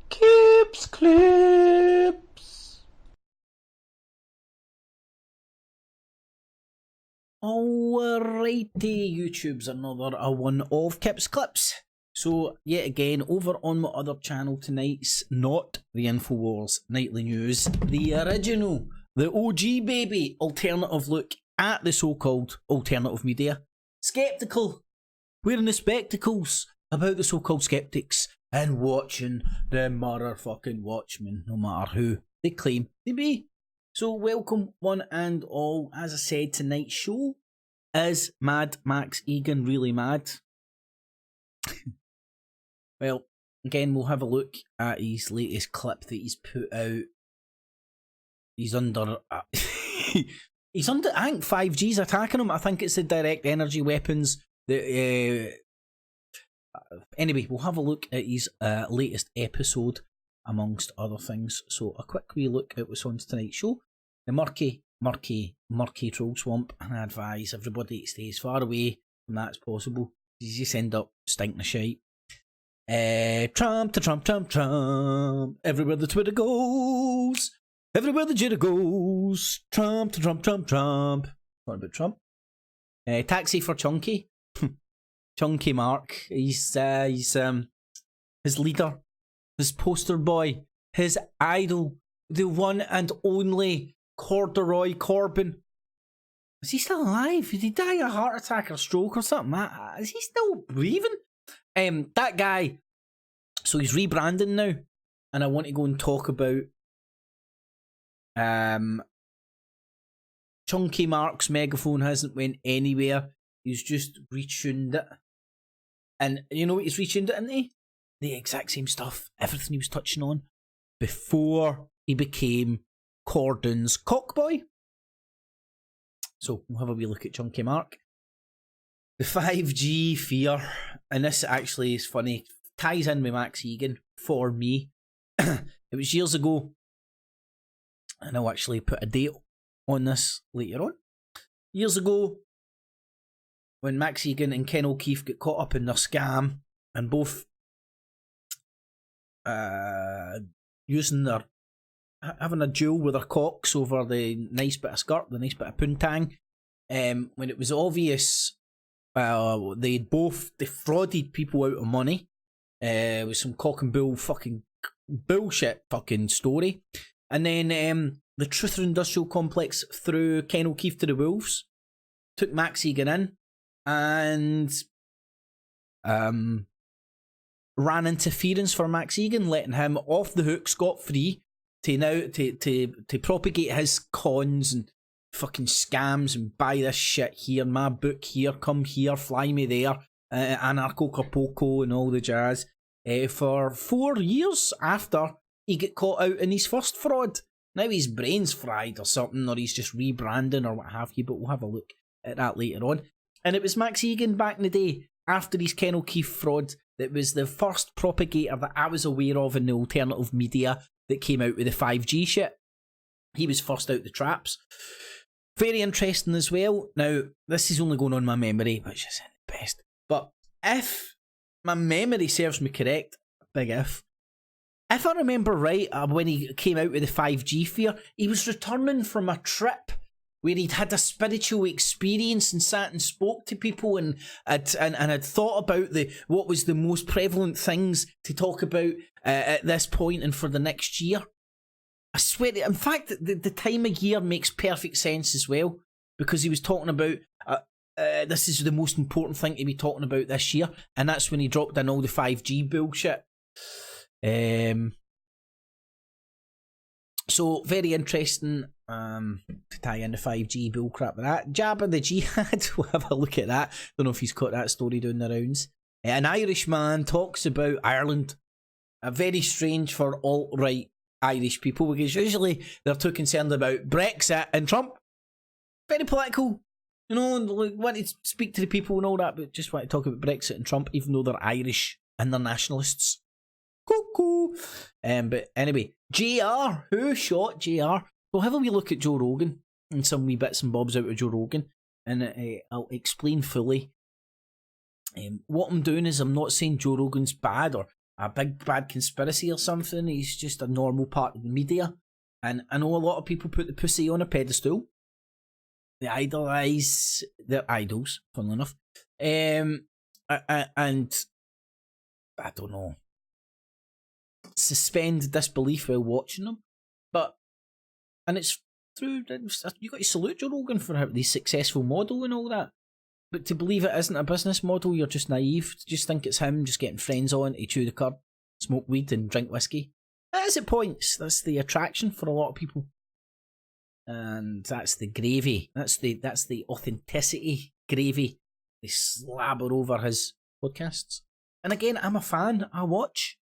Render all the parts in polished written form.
Clips, clips. Alrighty, YouTube's another one of Kips Clips. So, yet again, over on my other channel tonight's not the Infowars Nightly News, the original, the OG baby, alternative look at the so-called alternative media. Skeptical, wearing the spectacles about the so-called skeptics and watching the motherfucking Watchmen, no matter who they claim to be. So welcome one and all. As I said, tonight's show is Mad Max Igan really mad? Well, again, we'll have a look at his latest clip that he's put out. He's under... he's under, I think 5G's attacking him. I think it's the direct energy weapons that... Anyway, we'll have a look at his latest episode, amongst other things. So a quick wee look at what's on tonight's show. The murky troll swamp, and I advise everybody to stay as far away from that as possible. You just end up stinking of shite. Trump to Trump, Trump, Trump. Everywhere the Twitter goes. Everywhere the jitter goes. Trump to Trump, Trump, Trump. What about Trump? Taxi for Chunky. Chunky Mark. He's his leader, his poster boy, his idol, the one and only Corduroy Corbyn. Is he still alive? Did he die of a heart attack or stroke or something? Is he still breathing? That guy. So he's rebranding now, and I want to go and talk about Chunky Mark's megaphone hasn't went anywhere. He's just retuned it. And you know what he's retuned it into? The exact same stuff, everything he was touching on before he became Cordon's cockboy. So we'll have a wee look at Chunky Mark. The 5G fear, and this actually is funny, ties in with Max Igan for me. It was years ago, and I'll actually put a date on this later on. Years ago, when Max Igan and Ken O'Keefe get caught up in their scam, and both using their, having a duel with their cocks over the nice bit of skirt, the nice bit of poontang, when it was obvious they'd both defrauded people out of money with some cock and bull fucking bullshit fucking story. And then the Truther Industrial Complex threw Ken O'Keefe to the wolves, took Max Igan in, and ran interference for Max Igan, letting him off the hook scot-free to propagate his cons and fucking scams and buy this shit here, my book here, come here, fly me there, Anarcho Capoco and all the jazz, for 4 years after he got caught out in his first fraud. Now his brain's fried or something, or he's just rebranding or what have you, but we'll have a look at that later on. And it was Max Igan back in the day, after his Ken O'Keefe fraud, that was the first propagator that I was aware of in the alternative media that came out with the 5G shit. He was first out the traps. Very interesting as well. Now, this is only going on my memory, which isn't the best. But if my memory serves me correct, big if I remember right, when he came out with the 5G fear, he was returning from a trip where he'd had a spiritual experience and sat and spoke to people and had thought about what was the most prevalent things to talk about at this point and for the next year. I swear, in fact, the time of year makes perfect sense as well, because he was talking about this is the most important thing to be talking about this year, and that's when he dropped in all the 5G bullshit. So, very interesting to tie in the 5G bullcrap with that. Jabba the Jihad, we'll have a look at that. Don't know if he's caught that story down the rounds. An Irishman talks about Ireland. Very strange for alt-right Irish people, because usually they're too concerned about Brexit and Trump. Very political, you know, want to speak to the people and all that, but just want to talk about Brexit and Trump, even though they're Irish and they're nationalists. Cuckoo. But anyway, JR, who shot JR? We'll have a wee look at Joe Rogan and some wee bits and bobs out of Joe Rogan, and I'll explain fully. What I'm doing is I'm not saying Joe Rogan's bad or a big bad conspiracy or something. He's just a normal part of the media. And I know a lot of people put the pussy on a pedestal. They idolise their idols, funnily enough. And I don't know. Suspend disbelief while watching them. And it's through, you got to salute Joe Rogan for the successful model and all that. But to believe it isn't a business model, you're just naive. To just think it's him just getting friends on to chew the cud, smoke weed and drink whiskey. That is at points. That's the attraction for a lot of people. And that's the gravy. That's the authenticity gravy they slabber over his podcasts. And again, I'm a fan. I watch.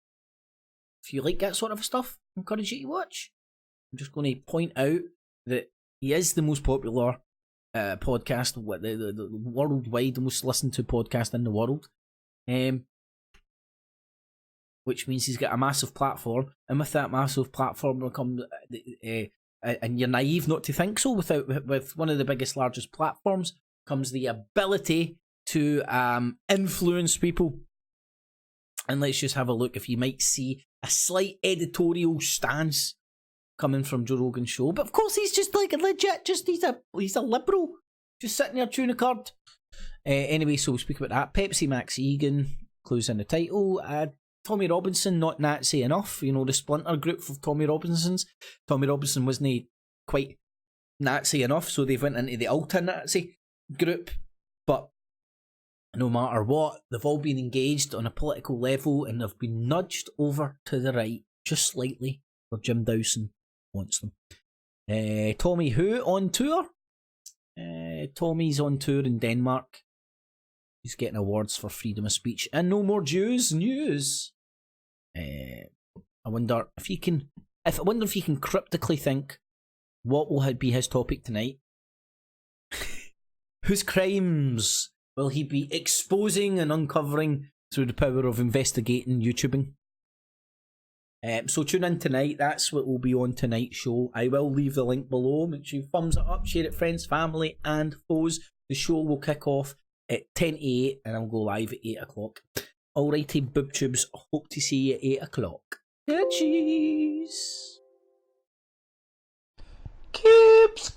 If you like that sort of stuff, I encourage you to watch. I'm just going to point out that he is the most popular podcast, the worldwide, the most listened to podcast in the world. Which means he's got a massive platform, and with that massive platform will come, and you're naive not to think so. With one of the biggest, largest platforms comes the ability to influence people. And let's just have a look if you might see a slight editorial stance coming from Joe Rogan's show. But of course he's just like a legit, he's a liberal, just sitting there chewing a card. Anyway, so we'll speak about that. Pepsi Max Egan, clues in the title. Tommy Robinson, not Nazi enough. You know, the splinter group of Tommy Robinsons. Tommy Robinson wasn't quite Nazi enough, so they went into the ultra-Nazi group. But no matter what, they've all been engaged on a political level and they've been nudged over to the right, just slightly, where Jim Dawson wants them. Tommy who on tour? Tommy's on tour in Denmark. He's getting awards for freedom of speech and no more Jews news. I wonder if you can cryptically think what will be his topic tonight. Whose crimes will he be exposing and uncovering through the power of investigating YouTubing? So tune in tonight. That's what will be on tonight's show. I will leave the link below. Make sure you thumbs it up, share it, friends, family, and foes. The show will kick off at 10 to 8 and I'll go live at 8 o'clock. Alrighty, BoobTubes. Hope to see you at 8 o'clock. Cheese. Cips,